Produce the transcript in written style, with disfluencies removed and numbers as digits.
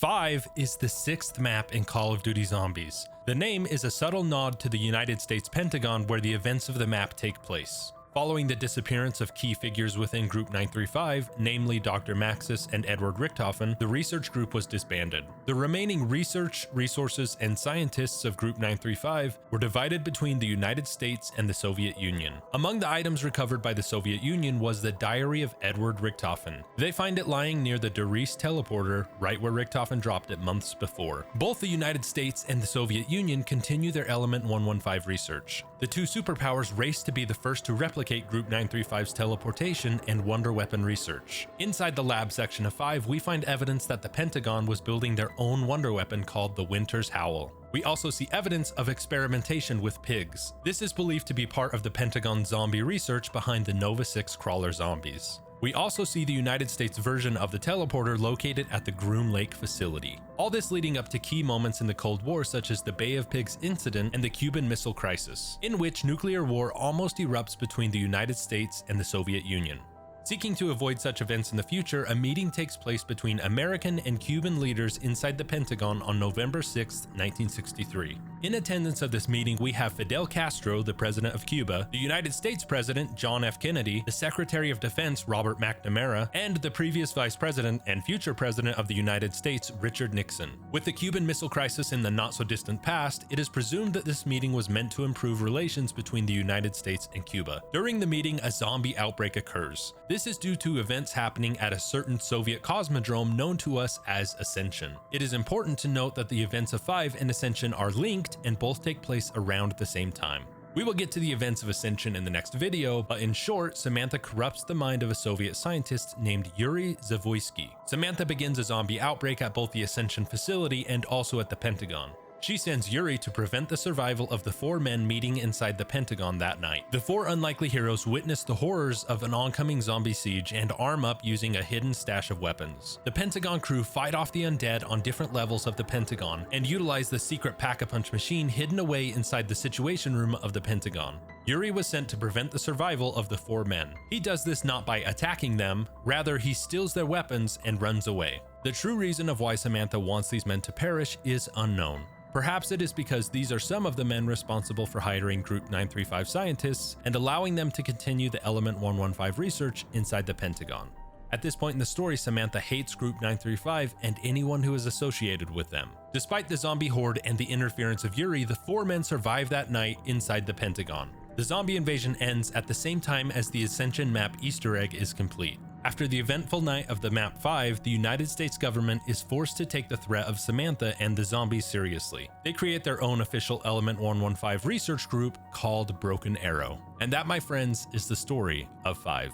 5 is the 6th map in Call of Duty Zombies. The name is a subtle nod to the United States Pentagon where the events of the map take place. Following the disappearance of key figures within Group 935, namely Dr. Maxis and Edward Richthofen, the research group was disbanded. The remaining research, resources, and scientists of Group 935 were divided between the United States and the Soviet Union. Among the items recovered by the Soviet Union was the Diary of Edward Richthofen. They find it lying near the Darice teleporter, right where Richthofen dropped it months before. Both the United States and the Soviet Union continue their Element 115 research. The two superpowers race to be the first to replicate Group 935's teleportation and wonder weapon research. Inside the lab section of 5, we find evidence that the Pentagon was building their own wonder weapon called the Winter's Howl. We also see evidence of experimentation with pigs. This is believed to be part of the Pentagon zombie research behind the Nova 6 crawler zombies. We also see the United States version of the teleporter located at the Groom Lake facility. All this leading up to key moments in the Cold War such as the Bay of Pigs incident and the Cuban Missile Crisis, in which nuclear war almost erupts between the United States and the Soviet Union. Seeking to avoid such events in the future, a meeting takes place between American and Cuban leaders inside the Pentagon on November 6, 1963. In attendance of this meeting, we have Fidel Castro, the president of Cuba, the United States President John F. Kennedy, the Secretary of Defense Robert McNamara, and the previous Vice President and future President of the United States Richard Nixon. With the Cuban Missile Crisis in the not-so-distant past, it is presumed that this meeting was meant to improve relations between the United States and Cuba. During the meeting, a zombie outbreak occurs. This is due to events happening at a certain Soviet cosmodrome known to us as Ascension. It is important to note that the events of 5 and Ascension are linked and both take place around the same time. We will get to the events of Ascension in the next video, but in short, Samantha corrupts the mind of a Soviet scientist named Yuri Zavoysky. Samantha begins a zombie outbreak at both the Ascension facility and also at the Pentagon. She sends Yuri to prevent the survival of the 4 men meeting inside the Pentagon that night. The 4 unlikely heroes witness the horrors of an oncoming zombie siege and arm up using a hidden stash of weapons. The Pentagon crew fight off the undead on different levels of the Pentagon and utilize the secret pack-a-punch machine hidden away inside the Situation Room of the Pentagon. Yuri was sent to prevent the survival of the 4 men. He does this not by attacking them, rather he steals their weapons and runs away. The true reason of why Samantha wants these men to perish is unknown. Perhaps it is because these are some of the men responsible for hiring Group 935 scientists and allowing them to continue the Element 115 research inside the Pentagon. At this point in the story, Samantha hates Group 935 and anyone who is associated with them. Despite the zombie horde and the interference of Yuri, the 4 men survive that night inside the Pentagon. The zombie invasion ends at the same time as the Ascension map Easter egg is complete. After the eventful night of the map 5, the United States government is forced to take the threat of Samantha and the zombies seriously. They create their own official Element 115 research group called Broken Arrow. And that, my friends, is the story of 5.